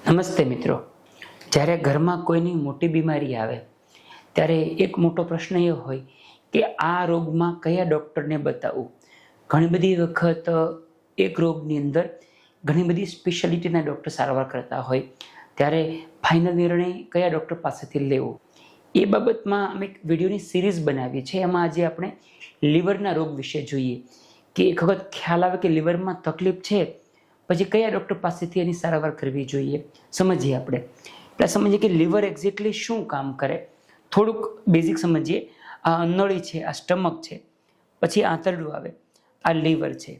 નમસ્તે મિત્રો. જ્યારે ઘરમાં કોઈની મોટી બીમારી આવે ત્યારે એક મોટો પ્રશ્ન એ હોય કે આ રોગમાં કયા ડૉક્ટરને બતાવવું. ઘણી બધી વખત એક રોગની અંદર ઘણી બધી સ્પેશિયાલિટીના ડૉક્ટર સારવાર કરતા હોય ત્યારે ફાઇનલ નિર્ણય કયા ડૉક્ટર પાસેથી લેવો એ બાબતમાં અમે એક વિડીયોની સિરીઝ બનાવી છે. એમાં આજે આપણે લીવરના રોગ વિશે જોઈએ કે એક વખત ખ્યાલ આવે કે લીવરમાં તકલીફ છે પછી કયા ડૉક્ટર પાસેથી એની સારવાર કરવી જોઈએ સમજીએ. આપણે સમજીએ કે લીવર એક્ઝેક્ટલી શું કામ કરે. થોડુંક બેઝિક સમજીએ. આ અન્નળી છે, આ સ્ટમક છે, પછી આંતરડું આવે, આ લીવર છે.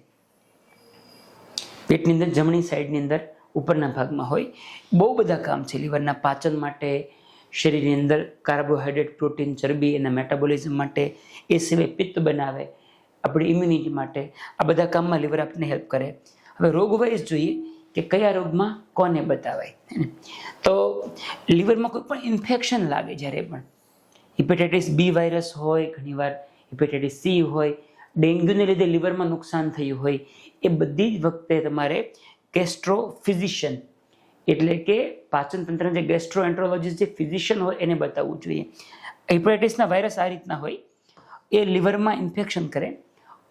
પેટની અંદર જમણી સાઈડની અંદર ઉપરના ભાગમાં હોય. બહુ બધા કામ છે લીવરના. પાચન માટે, શરીરની અંદર કાર્બોહાઈડ્રેટ, પ્રોટીન, ચરબી એના મેટાબોલિઝમ માટે, એ સિવાય પિત્ત બનાવે, આપણી ઇમ્યુનિટી માટે, આ બધા કામમાં લીવર આપણને હેલ્પ કરે. હવે રોગ વાઇઝ જોઈએ કે કયા રોગમાં કોને બતાવાય. તો લીવરમાં કોઈ પણ ઇન્ફેક્શન લાગે, જ્યારે પણ હિપેટાઇટિસ બી વાયરસ હોય, ઘણીવાર હિપેટાઇટિસ સી હોય, ડેન્ગ્યુને લીધે લીવરમાં નુકસાન થયું હોય, એ બધી જ વખતે તમારે ગેસ્ટ્રો ફિઝિશિયન એટલે કે પાચન તંત્રના જે ગેસ્ટ્રોએન્ટ્રોલોજીસ્ટ જે ફિઝિશિયન હોય એને બતાવવું જોઈએ. હિપેટાઇટિસના વાયરસ આ રીતના હોય, એ લીવરમાં ઇન્ફેક્શન કરે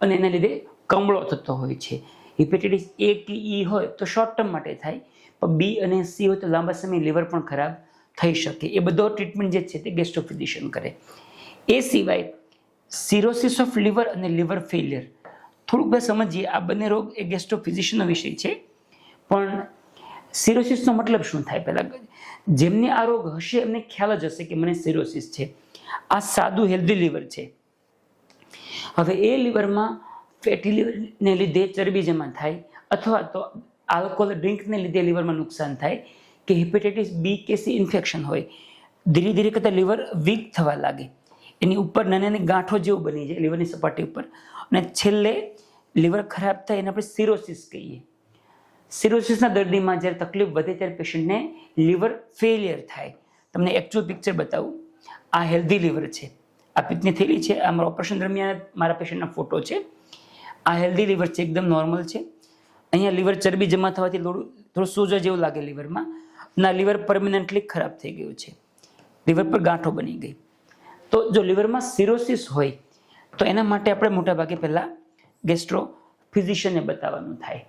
અને એના લીધે કમળો થતો હોય છે. હિપેટાઇટિસ એ કે ઈ હોય તો શોર્ટ ટર્મ માટે થાય, પણ બી અને સી હોય તો લાંબા સમય લીવર પણ ખરાબ થઈ શકે. એ બધો ટ્રીટમેન્ટ જે છે તે ગેસ્ટ્રોફિઝિશિયન કરે. એ સિવાય સિરોસિસ ઓફ લીવર અને લીવર ફેલિયર થોડુંક બે સમજીએ. આ બંને રોગ એ ગેસ્ટ્રોફિઝિશિયનનો વિષય છે. પણ સિરોસિસનો મતલબ શું થાય? પહેલાં જેમને આ રોગ હશે એમને ખ્યાલ જ હશે કે મને સિરોસિસ છે. આ સાદું હેલ્ધી લીવર છે. હવે એ લીવરમાં ફેટી લીવરને લીધે ચરબી જમા થાય, અથવા તો આલ્કોહોલ ડ્રિંકને લીધે લીવરમાં નુકસાન થાય, કે હિપેટાઇટિસ બી કે સી ઇન્ફેક્શન હોય, ધીરે ધીરે કરતાં લીવર વીક થવા લાગે, એની ઉપર નાની નાની ગાંઠો જેવું બની જાય લીવરની સપાટી ઉપર, અને છેલ્લે લીવર ખરાબ થાય એને આપણે સિરોસિસ કહીએ. સિરોસિસના દર્દીમાં જ્યારે તકલીફ વધે ત્યારે પેશન્ટને લીવર ફેલિયર થાય. તમને એકચ્યુઅલ પિક્ચર બતાવું. આ હેલ્ધી લીવર છે, આ પિત્તની થેલી છે, આ મારા ઓપરેશન દરમિયાન મારા પેશન્ટના ફોટો છે. આ હેલ્ધી લીવર છે, એકદમ નોર્મલ છે. અહીંયા લીવર ચરબી જમા થવાથી થોડું સોજો જેવું લાગે લીવરમાં, ના લીવર પરમનન્ટલી ખરાબ થઈ ગયું છે, લીવર પર ગાંઠો બની ગઈ. તો જો લીવરમાં સિરોસિસ હોય તો એના માટે આપણે મોટાભાગે પહેલાં ગેસ્ટ્રો ફિઝિશિયનને બતાવવાનું થાય.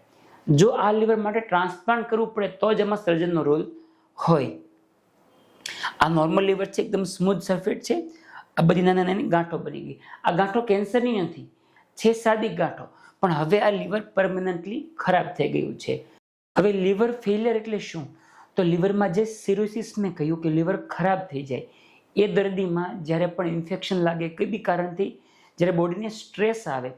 જો આ લીવર માટે ટ્રાન્સપ્લાન્ટ કરવું પડે તો જ એમાં સર્જનનો રોલ હોય. આ નોર્મલ લીવર છે, એકદમ સ્મૂથ સરફેસ છે. આ બધી નાના નાની ગાંઠો બની ગઈ. આ ગાંઠો કેન્સરની નથી, છે સાદી ગાંઠો, પણ હવે આ લીવર પરમનન્ટલી ખરાબ થઈ ગયું છે. હવે લીવર ફેલિયર એટલે શું? તો લીવરમાં જે સિરોસિસ મેં કહ્યું કે લીવર ખરાબ થઈ જાય, એ દર્દીમાં જ્યારે પણ ઇન્ફેક્શન લાગે, કોઈ બી કારણથી જ્યારે બોડીને સ્ટ્રેસ આવે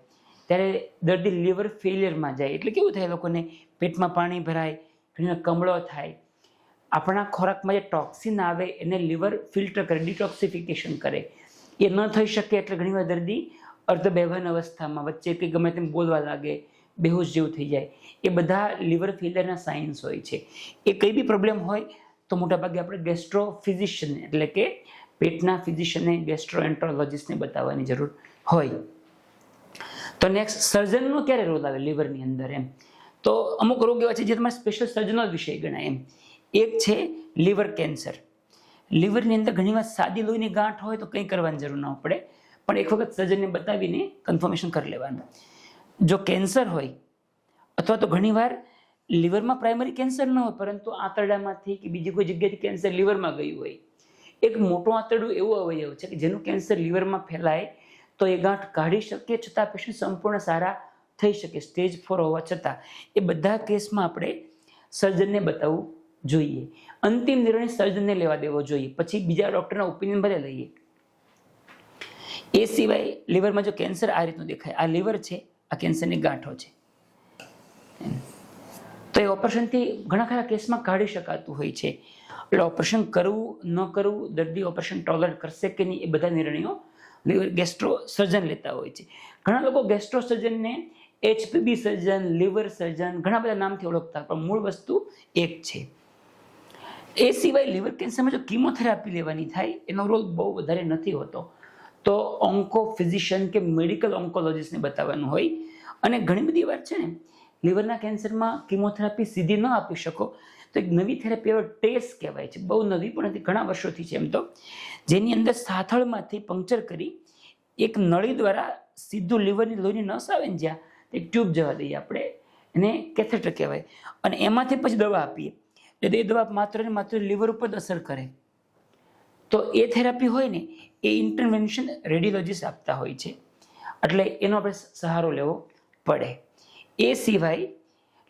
ત્યારે દર્દી લીવર ફેલિયરમાં જાય. એટલે કેવું થાય, લોકોને પેટમાં પાણી ભરાય, ઘણીવાર કમળો થાય. આપણા ખોરાકમાં જે ટોક્સિન આવે એને લીવર ફિલ્ટર કરે, ડિટોક્સિફિકેશન કરે. એ ન થઈ શકે એટલે ઘણીવાર દર્દી અર્ધબેભાન અવસ્થામાં વચ્ચે કંઈ ગમે તેમ બોલવા લાગે, બેહોશ જેવું થઈ જાય. એ બધા લીવર ફેલિયરના સાઇન્સ હોય છે. એ કંઈ બી પ્રોબ્લેમ હોય તો મોટાભાગે આપણે ગેસ્ટ્રો ફિઝિશિયન એટલે કે પેટના ફિઝિશિયનને, ગેસ્ટ્રોએન્ટ્રોલોજીસ્ટને બતાવવાની જરૂર હોય. તો નેક્સ્ટ, સર્જનનો ક્યારે રોલ આવે લીવરની અંદર? એમ તો અમુક રોગ એવા છે જે તમારે સ્પેશિયલ સર્જનનો વિષય ગણાય. એમ એક છે લીવર કેન્સર. લીવરની અંદર ઘણીવાર સાદી લોહીની ગાંઠ હોય તો કંઈ કરવાની જરૂર ન પડે, પણ એક વખત સર્જનને બતાવીને કન્ફર્મેશન કરી લેવાનું. જો કેન્સર હોય, અથવા તો ઘણીવાર લીવરમાં પ્રાઇમરી કેન્સર ન હોય પરંતુ આંતરડામાંથી કે બીજી કોઈ જગ્યાથી કેન્સર લીવરમાં ગયું હોય. એક મોટું આંતરડું એવું અવયવ છે કે જેનું કેન્સર લીવરમાં ફેલાય તો એ ગાંઠ કાઢી શકે, છતાં પેશન્ટ સંપૂર્ણ સારા થઈ શકે સ્ટેજ 4 હોવા છતાં. એ બધા કેસમાં આપણે સર્જનને બતાવવું જોઈએ. અંતિમ નિર્ણય સર્જનને લેવા દેવો જોઈએ, પછી બીજા ડૉક્ટરના ઓપિનિયન ભલે લઈએ. એ સિવાય લીવરમાં જો કેન્સર આ રીતનું દેખાય, આ લીવર છે, આ કેન્સરની ગાંઠો છે, તો એ ઓપરેશનથી ઘણા ખરા કેસમાં કાઢી શકાતું હોય છે. એટલે ઓપરેશન કરવું ન કરવું, દર્દી ઓપરેશન ટોલરેટ કરશે કે નહીં, એ બધા નિર્ણયો ગેસ્ટ્રો સર્જન લેતા હોય છે. ઘણા લોકો ગેસ્ટ્રો સર્જનને HPB સર્જન, લીવર સર્જન ઘણા બધા નામથી ઓળખતા, પણ મૂળ વસ્તુ એક છે. એ સિવાય લીવર કેન્સરમાં જો કિમોથેરાપી લેવાની થાય એનો રોલ બહુ વધારે નથી હોતો, તો ઓન્કો ફિઝિશિયન કે મેડિકલ ઓન્કોલોજીસ્ટને બતાવવાનું હોય. અને ઘણી બધી વાત છે ને લીવરના કેન્સરમાં કિમોથેરાપી સીધી ન આપી શકો તો એક નવી થેરાપી એવો ટેસ્ટ કહેવાય છે, બહુ નવી પણ નથી, ઘણા વર્ષોથી છે એમ તો, જેની અંદર સાથળમાંથી પંક્ચર કરી એક નળી દ્વારા સીધું લીવરની લોહીની નસ આવે ને જ્યાં એક ટ્યુબ જવા દઈએ આપણે, એને કેથેટર કહેવાય, અને એમાંથી પછી દવા આપીએ. એટલે એ દવા માત્ર ને માત્ર લીવર ઉપર અસર કરે. તો એ થેરાપી હોય ને એ ઇન્ટરવેન્શન રેડિયોલોજીસ્ટ આપતા હોય છે, એટલે એનો આપણે સહારો લેવો પડે. એ સિવાય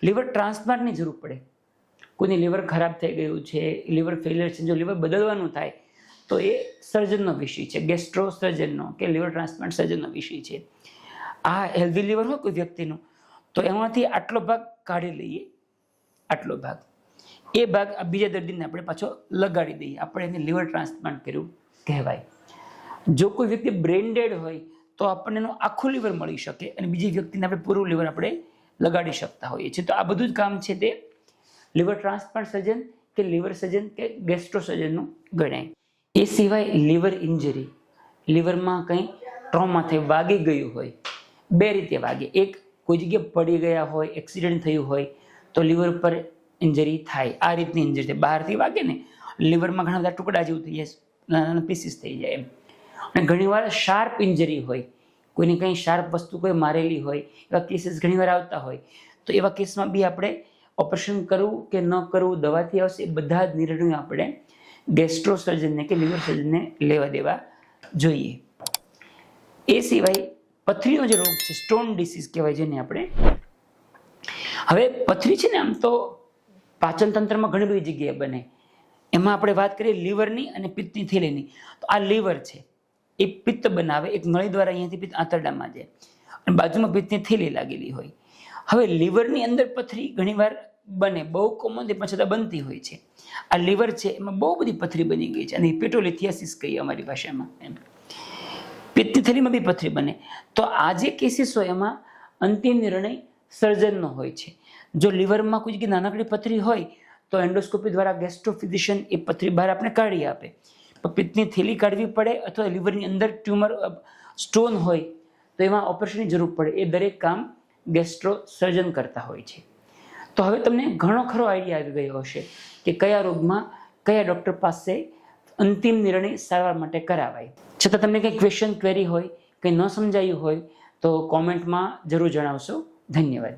લીવર ટ્રાન્સપ્લાન્ટની જરૂર પડે. કોઈની લીવર ખરાબ થઈ ગયું છે, લીવર ફેલિયર છે, જો લીવર બદલવાનું થાય તો એ સર્જનનો વિષય છે, ગેસ્ટ્રો સર્જનનો કે લીવર ટ્રાન્સપ્લાન્ટ સર્જનનો વિષય છે. આ હેલ્ધી લીવર હોય કોઈ વ્યક્તિનું તો એમાંથી આટલો ભાગ કાઢી લઈએ, આટલો ભાગ, એ ભાગ આ બીજા દર્દીને આપણે પાછો લગાડી દઈએ, આપણે એને લીવર ટ્રાન્સપ્લાન્ટ કર્યું કહેવાય. જો કોઈ વ્યક્તિ બ્રેન ડેડ હોય તો આપણને એનું આખું લીવર મળી શકે અને બીજી વ્યક્તિને આપણે પૂરું લીવર આપણે લગાડી શકતા હોઈએ છીએ. તો આ બધું જ કામ છે તે લીવર ટ્રાન્સપ્લાન્ટ સર્જન કે લીવર સર્જન કે ગેસ્ટ્રો સર્જનનું ગણાય. એ સિવાય લીવર ઇન્જરી, લીવરમાં કંઈ ટ્રોમા થઈ, વાગી ગયું હોય, બે રીતે વાગે. એક, કોઈ જગ્યાએ પડી ગયા હોય, એક્સિડન્ટ થયું હોય તો લીવર પર ઇન્જરી થાય, આ રીતની ઇન્જરી થાય. બહારથી વાગે ને લીવરમાં ઘણા બધા ટુકડા જેવું થઈ જાય, નાના નાના પીસીસ થઈ જાય એમ. અને ઘણીવાર શાર્પ ઇન્જરી હોય, કોઈને કંઈ શાર્પ વસ્તુ કોઈ મારેલી હોય, એવા કેસીસ ઘણીવાર આવતા હોય. તો એવા કેસમાં બી આપણે ઓપરેશન કરવું કે ન કરવું, દવાથી આવશે, એ બધા જ નિર્ણયો આપણે ગેસ્ટ્રો સર્જનને કે લીવર સર્જનને લેવા દેવા જોઈએ. એ સિવાય પથરીનો જે રોગ છે, સ્ટોન ડિસીઝ કહેવાય જેને આપણે. હવે પથરી છે ને આમ તો પાચન તંત્રમાં ઘણી બધી જગ્યાએ બને. એમાં આપણે વાત કરીએ લીવરની અને પિત્તની થેલીની. તો આ લીવર છે એ પિત્ત બનાવે, એક નળી દ્વારા અહીંયાથી પિત્ત આંતરડામાં જાય અને બાજુમાં પિત્તની થેલી લાગેલી હોય. હવે લીવરની અંદર પથરી ઘણીવાર બને, બહુ કોમન પણ છતાં બનતી હોય છે. આ લીવર છે એમાં બહુ બધી પથરી બની ગઈ છે અને હિપેટોલિથિયાસિસ કહીએ અમારી ભાષામાં એમ. પિત્તની થેલીમાં બી પથરી બને. તો આ જે કેસીસ હોય એમાં અંતિમ નિર્ણય સર્જનનો હોય છે. જો લીવરમાં કોઈ જગ્યાએ નાનકડી પથરી હોય તો એન્ડોસ્કોપી દ્વારા ગેસ્ટ્રોફિઝિશિયન એ પથરી બહાર આપણે કાઢી આપે. પણ પિત્તની થેલી કાઢવી પડે અથવા લીવરની અંદર ટ્યુમર સ્ટોન હોય તો એમાં ઓપરેશનની જરૂર પડે. એ દરેક કામ ગેસ્ટ્રો સર્જન કરતા હોય છે. તો હવે તમને ઘણો ખરો આઈડિયા આવી ગયો હશે કે કયા રોગમાં કયા ડૉક્ટર પાસે અંતિમ નિર્ણય સારવાર માટે કરાવાય. છતાં તમને કંઈ ક્વેશ્ચન ક્વેરી હોય, કંઈ ન સમજાયું હોય તો કોમેન્ટમાં જરૂર જણાવશો. ધન્યવાદ.